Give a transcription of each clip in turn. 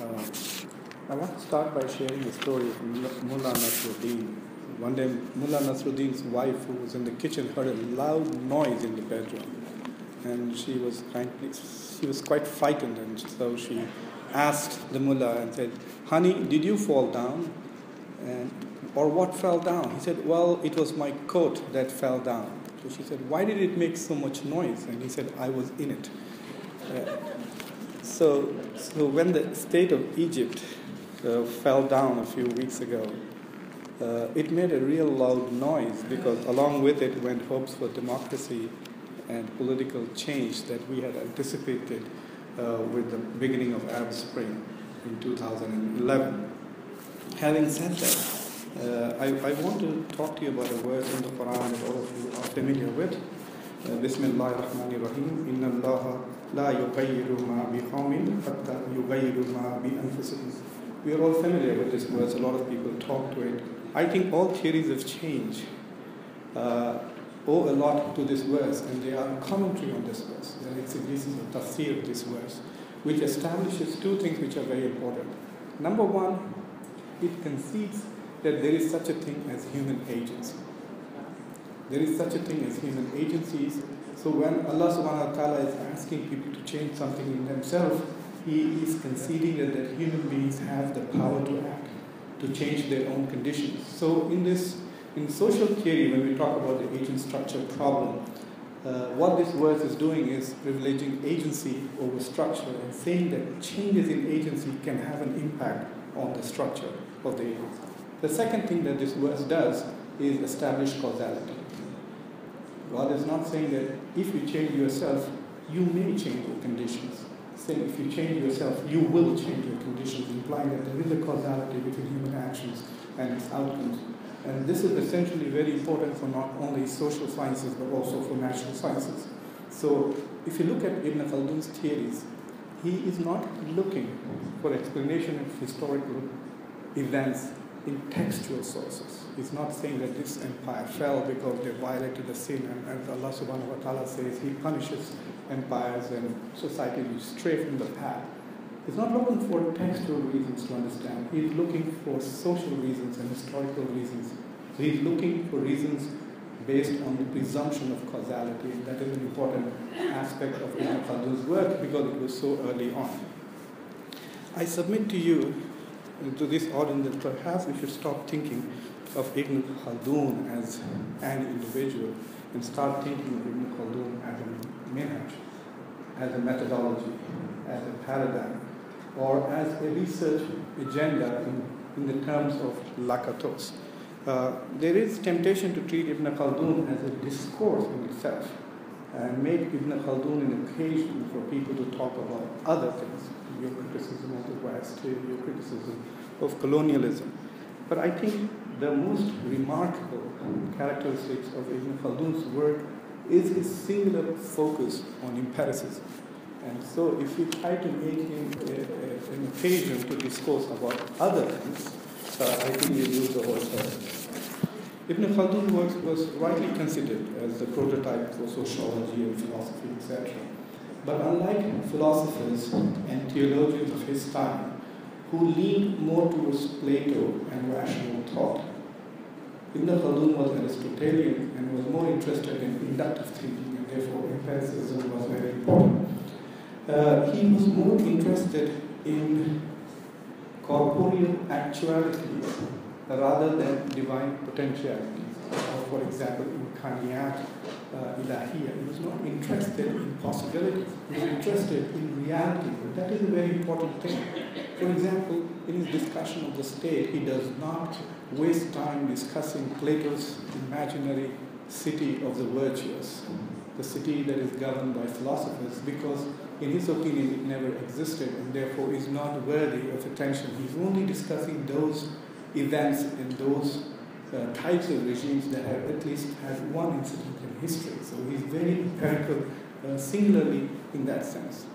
Uh, I want to start by sharing a story of Mullah Nasruddin. One day, Mullah Nasruddin's wife, who was in the kitchen, heard a loud noise in the bedroom, and she was quite frightened, and so she asked the Mullah and said, "Honey, did you fall down? Or what fell down?" He said, "Well, it was my coat that fell down." So she said, "Why did it make so much noise?" And he said, "I was in it." So when the state of Egypt fell down a few weeks ago, it made a real loud noise, because along with it went hopes for democracy and political change that we had anticipated with the beginning of Arab Spring in 2011. Having said that, I want to talk to you about a verse in the Quran that all of you are familiar with. Bismillah ar-Rahman ar-Rahim. Inna Allah la yughayyiru ma bi qawmin hatta yughayyiru ma bi anfusihim. We are all familiar with this verse. A lot of people talk to it. I think all theories of change owe a lot to this verse, and they are a commentary on this verse. There is a tafsir of this verse, which establishes two things which are very important. Number one, it concedes that there is such a thing as human agency. There is such a thing as human agencies. So when Allah subhanahu wa ta'ala is asking people to change something in themselves, He is conceding that human beings have the power to act, to change their own conditions. So in social theory, when we talk about the agent structure problem, what this verse is doing is privileging agency over structure and saying that changes in agency can have an impact on the structure of the agency. The second thing that this verse does is establish causality. God is not saying that if you change yourself, you may change your conditions. Saying if you change yourself, you will change your conditions, implying that there is a causality between human actions and its outcomes. And this is essentially very important for not only social sciences, but also for natural sciences. So if you look at Ibn Khaldun's theories, he is not looking for explanation of historical events in textual sources. He's not saying that this empire fell because they violated the sin, and as Allah subhanahu wa ta'ala says, He punishes empires and societies which stray from the path. He's not looking for textual reasons to understand. He's looking for social reasons and historical reasons. So he's looking for reasons based on the presumption of causality. That is an important aspect of Ibn Khaldun's work because it was so early on. I submit to you, to this audience, that perhaps we should stop thinking of Ibn Khaldun as an individual and start thinking of Ibn Khaldun as a manhaj, as a methodology, as a paradigm, or as a research agenda in the terms of lakatos. There is temptation to treat Ibn Khaldun as a discourse in itself and make Ibn Khaldun an occasion for people to talk about other things, your criticism of the West, your criticism of colonialism. But I think the most remarkable characteristics of Ibn Khaldun's work is his singular focus on empiricism. And so if you try to make him an occasion to discourse about other things, I think you lose the whole story. Ibn Khaldun's work was rightly considered as the prototype for sociology and philosophy, etc. But unlike philosophers and theologians of his time, who leaned more towards Plato and rational thought, Ibn Khaldun was Aristotelian and was more interested in inductive thinking, and therefore empiricism was very important. He was more interested in corporeal actualities rather than divine potentialities. For example, in Kaniyat Ilahiyya, he was not interested in possibilities. He was interested in reality. But that is a very important thing. For example, in his discussion of the state, he does not waste time discussing Plato's imaginary city of the virtuous, the city that is governed by philosophers, because in his opinion it never existed and therefore is not worthy of attention. He's only discussing those events and those types of regimes that have at least had one incident in history. So he's very empirical, singularly in that sense.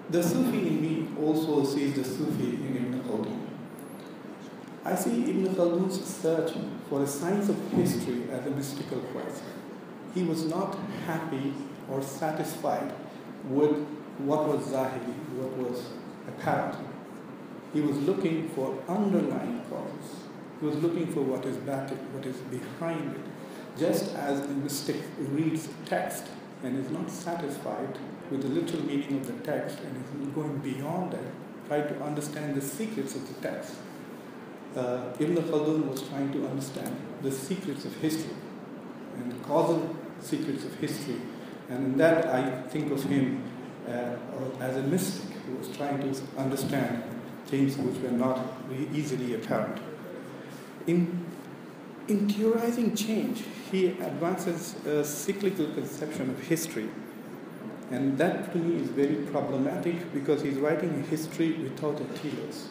The Sufi in me also sees the Sufi in Ibn Khaldun. I see Ibn Khaldun's search for a science of history as a mystical quest. He was not happy or satisfied with what was zahiri, what was apparent. He was looking for underlying causes. He was looking for what is back, what is behind it. Just as the mystic reads text and is not satisfied with the literal meaning of the text and is going beyond that, try to understand the secrets of the text. Ibn Khaldun was trying to understand the secrets of history and the causal secrets of history. And in that, I think of him as a mystic who was trying to understand things which were not easily apparent. In theorizing change, he advances a cyclical conception of history. And that to me is very problematic because he's writing a history without a telos.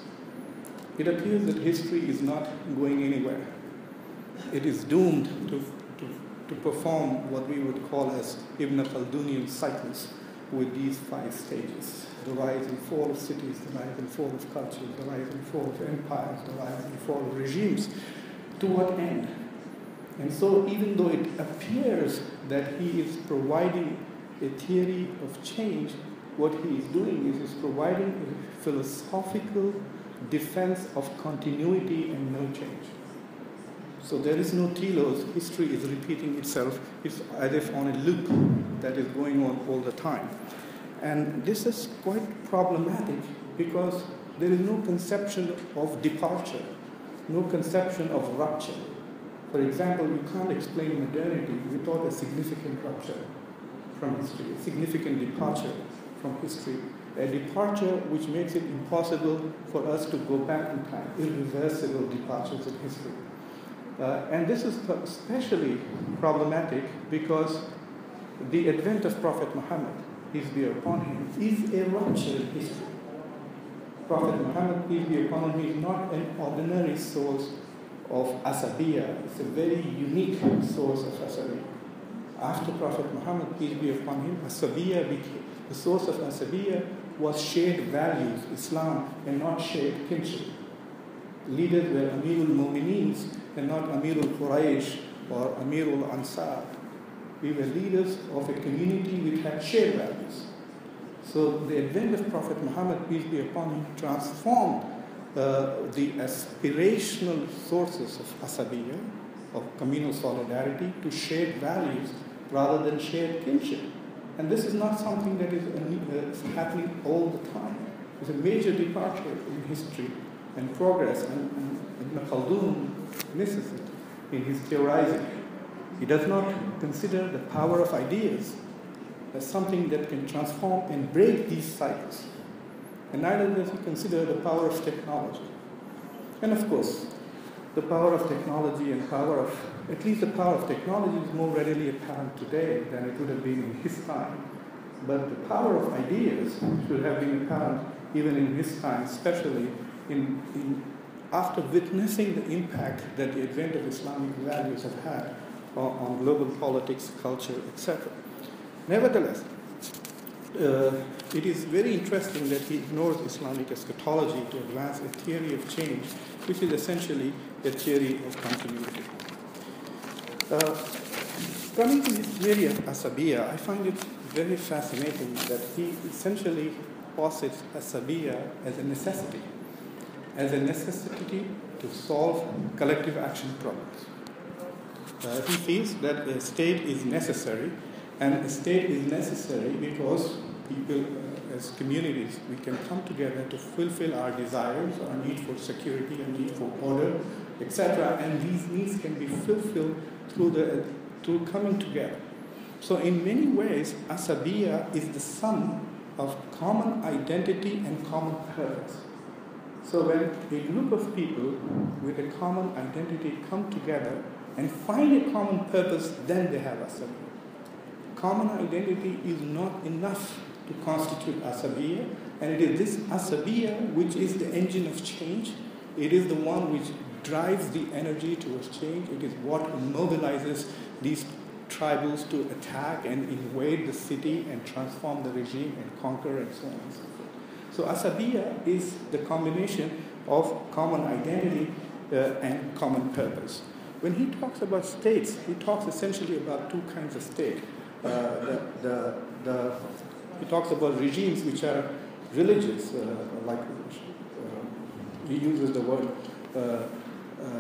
It appears that history is not going anywhere. It is doomed to perform what we would call as Ibn Khaldunian cycles with these 5 stages. The rise and fall of cities, the rise and fall of cultures, the rise and fall of empires, the rise and fall of regimes. To what end? And so even though it appears that he is providing a theory of change, what he is doing is he's providing a philosophical defense of continuity and no change. So there is no telos, history is repeating itself, it's as if on a loop that is going on all the time. And this is quite problematic because there is no conception of departure, no conception of rupture. For example, you can't explain modernity without a significant rupture from history, a significant departure from history, a departure which makes it impossible for us to go back in time, irreversible departures in history. And this is especially problematic because the advent of Prophet Muhammad, peace be upon him, is a rupture in history. Prophet Muhammad, peace be upon him, is not an ordinary source of asabiya. It's a very unique source of asabiya. After Prophet Muhammad, peace be upon him, asabiya became, the source of asabiya was shared values, Islam, and not shared kinship. Leaders were Amirul Mu'mineens and not Amirul Quraysh or Amirul Ansar. We were leaders of a community which had shared values. So the advent of Prophet Muhammad, peace be upon him, transformed the aspirational sources of asabiya, of communal solidarity, to shared values rather than shared kinship. And this is not something that is happening all the time. It's a major departure in history and progress, and Ibn Khaldun misses it in his theorizing. He does not consider the power of ideas as something that can transform and break these cycles. And neither does he consider the power of technology. And of course, the power of technology and at least the power of technology is more readily apparent today than it would have been in his time. But the power of ideas should have been apparent even in his time, especially after witnessing the impact that the advent of Islamic values have had on global politics, culture, etc. Nevertheless, it is very interesting that he ignores Islamic eschatology to advance a theory of change, which is essentially a theory of continuity. Coming to this theory of asabiya, I find it very fascinating that he essentially posits asabiya as a necessity to solve collective action problems. He feels that a state is necessary, and a state is necessary because people, as communities, we can come together to fulfill our desires, our need for security, our need for order, etc. And these needs can be fulfilled through coming together. So in many ways, asabiya is the sum of common identity and common purpose. So when a group of people with a common identity come together and find a common purpose, then they have asabiya. Common identity is not enough to constitute asabiya, and it is this asabiya which is the engine of change. It is the one which drives the energy towards change. It is what mobilizes these tribals to attack and invade the city and transform the regime and conquer and so on and so forth. So asabiya is the combination of common identity and common purpose. When he talks about states, he talks essentially about two kinds of state. The he talks about regimes which are religious, he uses the word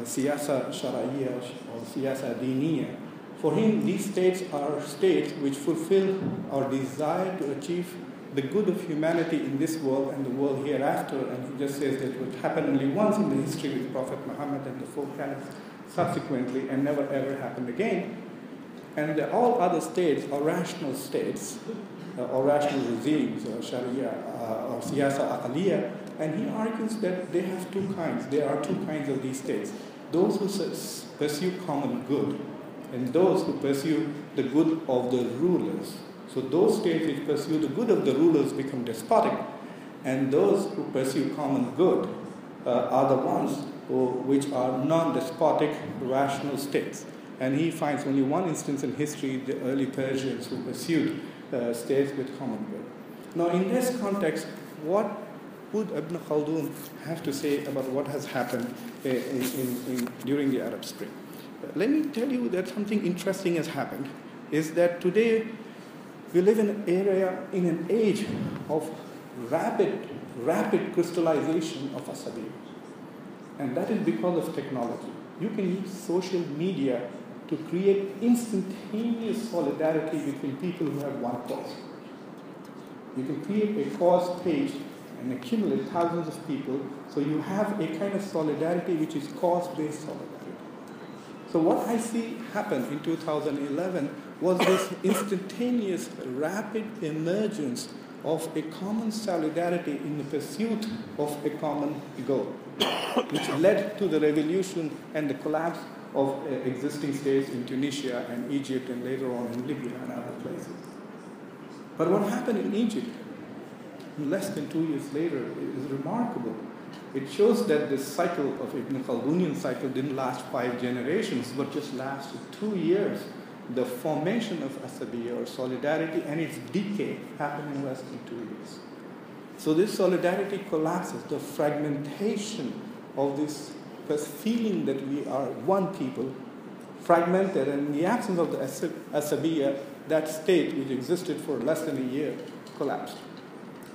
siyasa shara'iyya or siyasa diniya. For him, these states are states which fulfill our desire to achieve the good of humanity in this world and the world hereafter. And he just says that it would happen only once in the history with Prophet Muhammad and the four caliphs subsequently, and never ever happened again. And all other states are rational states, or rational regimes, or Sharia, or Siyasa Aqaliyya. And he argues that they have two kinds. There are two kinds of these states. Those who pursue common good, and those who pursue the good of the rulers. So those states which pursue the good of the rulers become despotic, and those who pursue common good are the ones which are non-despotic, rational states. And he finds only one instance in history, the early Persians who pursued states with common good. Now, in this context, what would Ibn Khaldun have to say about what has happened during the Arab Spring? Let me tell you that something interesting has happened, is that today we live in an age of rapid crystallization of asabi. And that is because of technology. You can use social media to create instantaneous solidarity between people who have one cause. You can create a cause page and accumulate thousands of people, so you have a kind of solidarity which is cause-based solidarity. So what I see happen in 2011 was this instantaneous, rapid emergence of a common solidarity in the pursuit of a common goal, which led to the revolution and the collapse of existing states in Tunisia and Egypt and later on in Libya and other places. But what happened in Egypt less than 2 years later is remarkable. It shows that this cycle of Ibn Khaldunian cycle didn't last 5 generations, but just lasted 2 years. The formation of asabiya or solidarity and its decay happened in less than 2 years. So this solidarity collapses, the fragmentation of this feeling that we are one people, fragmented, and in the absence of the asabiya, that state which existed for less than a year collapsed.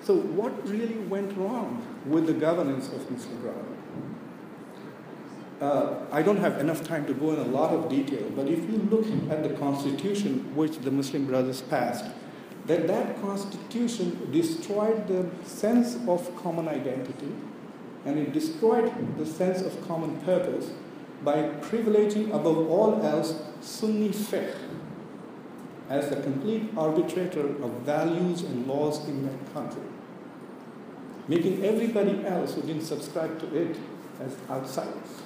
So what really went wrong with the governance of Muslim Brotherhood? I don't have enough time to go in a lot of detail, but if you look at the constitution which the Muslim Brothers passed, that constitution destroyed the sense of common identity, and it destroyed the sense of common purpose by privileging above all else Sunni fiqh as the complete arbitrator of values and laws in that country, making everybody else who didn't subscribe to it as outsiders.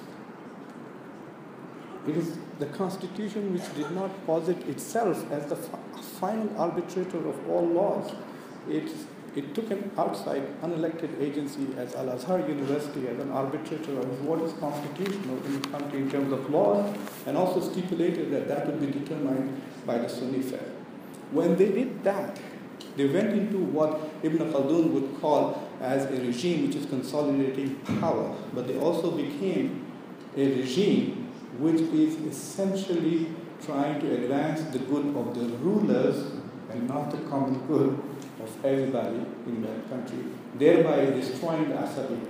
It is the constitution which did not posit itself as the final arbitrator of all laws. It took an outside, unelected agency as Al-Azhar University as an arbitrator of what is constitutional in the country in terms of laws, and also stipulated that would be determined by the Sunni fiqh. When they did that, they went into what Ibn Khaldun would call as a regime which is consolidating power, but they also became a regime which is essentially trying to advance the good of the rulers and not the common good of everybody in that country, thereby destroying the asabi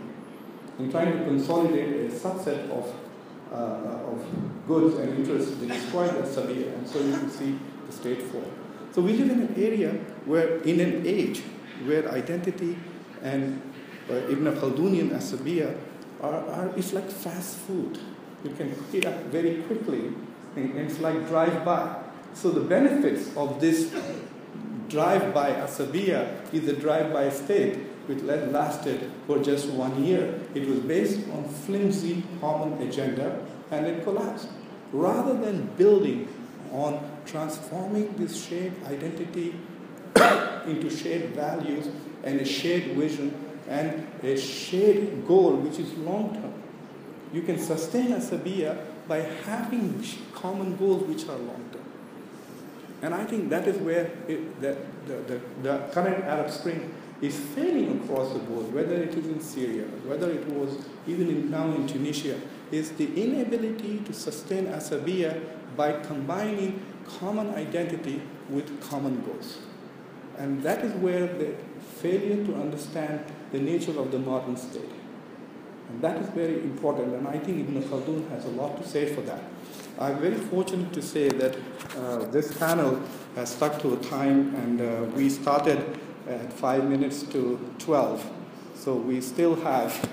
and trying to consolidate a subset of goods and interests. They destroy the asabi, and so you can see the state fall. So we live in an area where, in an age where identity and Ibn Khaldunian asabiya it's like fast food. You can cook it up very quickly, and it's like drive-by. So the benefits of this drive-by asabiya is a drive-by state which lasted for just 1 year. It was based on flimsy common agenda, and it collapsed. Rather than building on transforming this shared identity into shared values and a shared vision and a shared goal which is long-term, you can sustain asabiya by having common goals which are long-term. And I think that is where the current Arab Spring is failing across the board, whether it is in Syria, whether it was even now in Tunisia, is the inability to sustain asabiya by combining common identity with common goals. And that is where the failure to understand the nature of the modern state. And that is very important, and I think Ibn Khaldun has a lot to say for that. I'm very fortunate to say that this panel has stuck to a time, and we started at 5 minutes to 12. So we still have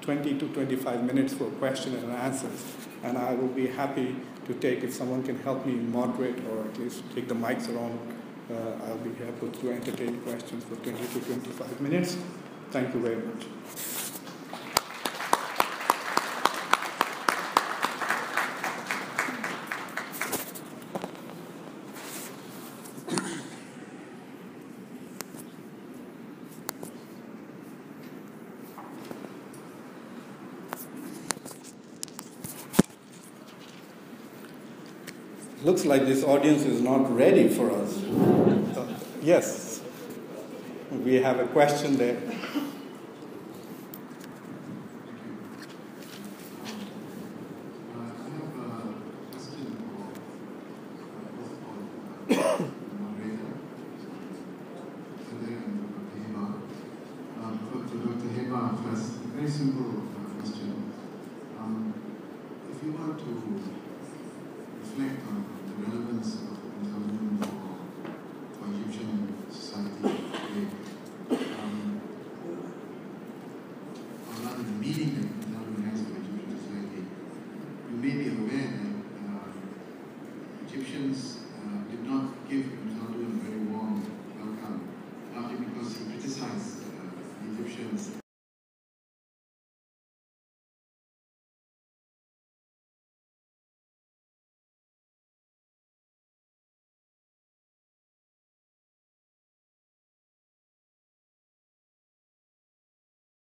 20 to 25 minutes for questions and answers. And I will be happy to take, if someone can help me moderate or at least take the mics around, I'll be happy to entertain questions for 20 to 25 minutes. Thank you very much. Looks like this audience is not ready for us. Yes, we have a question there. Very simple question. If you were to reflect on the relevance of Khaldun for Egyptian society today, or rather the meaning that Khaldun has for Egyptian society, you may be aware that Egyptians did not give Khaldun a very warm welcome, partly because he criticized the Egyptians